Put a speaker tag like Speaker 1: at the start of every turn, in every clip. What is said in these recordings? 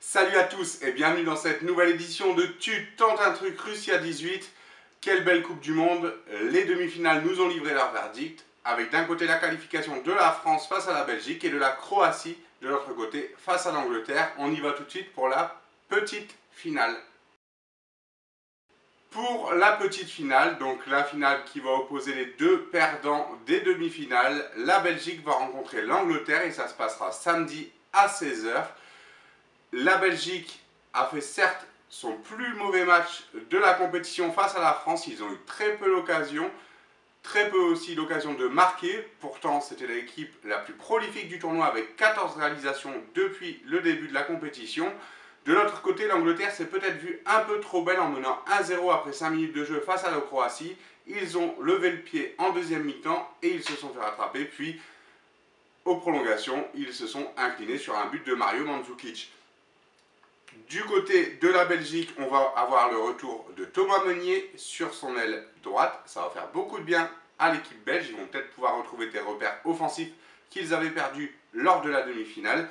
Speaker 1: Salut à tous et bienvenue dans cette nouvelle édition de Tu tentes un truc Russie à 18. Quelle belle Coupe du Monde. Les demi-finales nous ont livré leur verdict, avec d'un côté la qualification de la France face à la Belgique et de la Croatie de l'autre côté face à l'Angleterre. On y va tout de suite pour la petite finale. Pour la petite finale, donc la finale qui va opposer les deux perdants des demi-finales, la Belgique va rencontrer l'Angleterre et ça se passera samedi à 16 h. La Belgique a fait certes son plus mauvais match de la compétition face à la France. Ils ont eu très peu l'occasion, très peu aussi l'occasion de marquer. Pourtant, c'était l'équipe la plus prolifique du tournoi avec 14 réalisations depuis le début de la compétition. De l'autre côté, l'Angleterre s'est peut-être vue un peu trop belle en menant 1-0 après 5 minutes de jeu face à la Croatie. Ils ont levé le pied en deuxième mi-temps et ils se sont fait rattraper. Puis, aux prolongations, ils se sont inclinés sur un but de Mario Mandzukic. Du côté de la Belgique, on va avoir le retour de Thomas Meunier sur son aile droite. Ça va faire beaucoup de bien à l'équipe belge. Ils vont peut-être pouvoir retrouver des repères offensifs qu'ils avaient perdus lors de la demi-finale.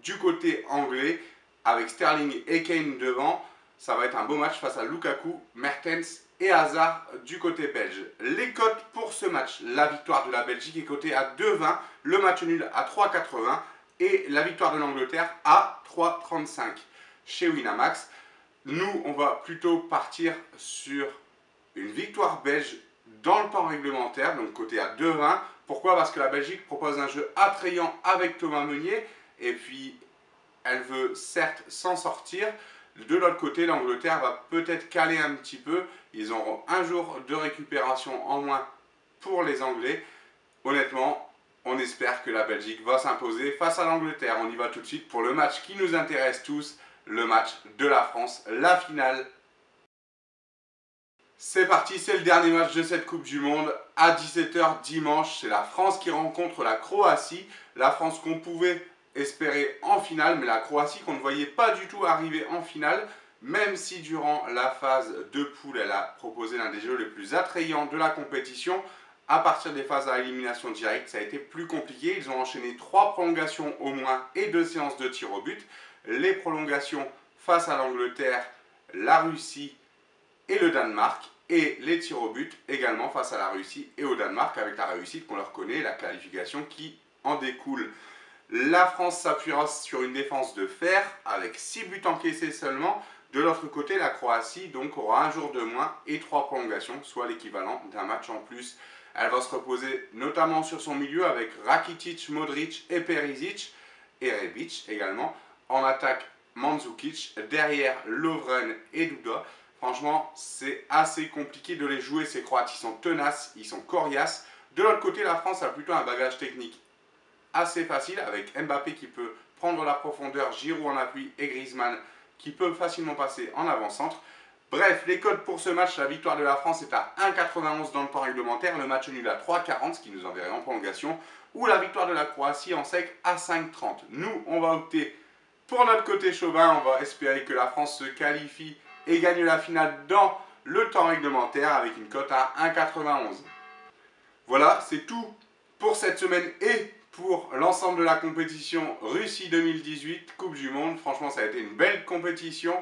Speaker 1: Du côté anglais, avec Sterling et Kane devant, ça va être un beau match face à Lukaku, Mertens et Hazard du côté belge. Les cotes pour ce match: la victoire de la Belgique est cotée à 2,20, le match nul à 3,80 et la victoire de l'Angleterre à 3,35. Chez Winamax, nous on va plutôt partir sur une victoire belge dans le temps réglementaire, donc côté à 2,20. Pourquoi? Parce que la Belgique propose un jeu attrayant avec Thomas Meunier et puis elle veut certes s'en sortir. De l'autre côté, l'Angleterre va peut-être caler un petit peu. Ils auront un jour de récupération en moins pour les Anglais. Honnêtement, on espère que la Belgique va s'imposer face à l'Angleterre. On y va tout de suite pour le match qui nous intéresse tous, le match de la France, la finale. C'est parti, c'est le dernier match de cette Coupe du Monde. À 17 h dimanche, c'est la France qui rencontre la Croatie. La France qu'on pouvait espérer en finale, mais la Croatie qu'on ne voyait pas du tout arriver en finale, même si durant la phase de poule, elle a proposé l'un des jeux les plus attrayants de la compétition. À partir des phases à élimination directe, ça a été plus compliqué. Ils ont enchaîné 3 prolongations au moins et 2 séances de tir au but. Les prolongations face à l'Angleterre, la Russie et le Danemark, et les tirs au but également face à la Russie et au Danemark, avec la réussite qu'on leur connaît, la qualification qui en découle. La France s'appuiera sur une défense de fer avec 6 buts encaissés seulement. De l'autre côté, la Croatie donc aura un jour de moins et 3 prolongations, soit l'équivalent d'un match en plus. Elle va se reposer notamment sur son milieu avec Rakitic, Modric et Perisic, et Rebic également. En attaque, Mandzukic, derrière Lovren et Duda. Franchement, c'est assez compliqué de les jouer, ces Croates. Ils sont tenaces, ils sont coriaces. De l'autre côté, la France a plutôt un bagage technique assez facile, avec Mbappé qui peut prendre la profondeur, Giroud en appui et Griezmann qui peut facilement passer en avant-centre. Bref, les codes pour ce match: la victoire de la France est à 1,91 dans le temps réglementaire, le match nul à 3,40, ce qui nous enverrait en prolongation, ou la victoire de la Croatie en sec à 5,30. Nous, on va opter pour notre côté chauvin. On va espérer que la France se qualifie et gagne la finale dans le temps réglementaire avec une cote à 1,91. Voilà, c'est tout pour cette semaine et pour l'ensemble de la compétition Russie 2018, Coupe du Monde. Franchement, ça a été une belle compétition.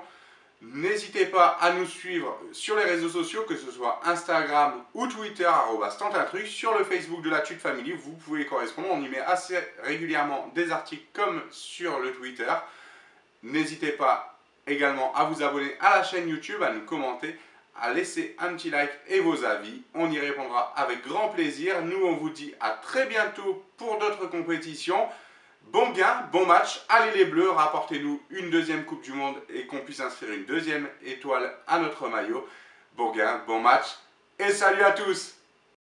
Speaker 1: N'hésitez pas à nous suivre sur les réseaux sociaux, que ce soit Instagram ou Twitter, @tenteUnTruc. Sur le Facebook de la Tute Family, vous pouvez correspondre. On y met assez régulièrement des articles comme sur le Twitter. N'hésitez pas également à vous abonner à la chaîne YouTube, à nous commenter, à laisser un petit like et vos avis. On y répondra avec grand plaisir. Nous, on vous dit à très bientôt pour d'autres compétitions. Bon gain, bon match. Allez les Bleus, rapportez-nous une deuxième Coupe du Monde et qu'on puisse inscrire une deuxième étoile à notre maillot. Bon gain, bon match et salut à tous!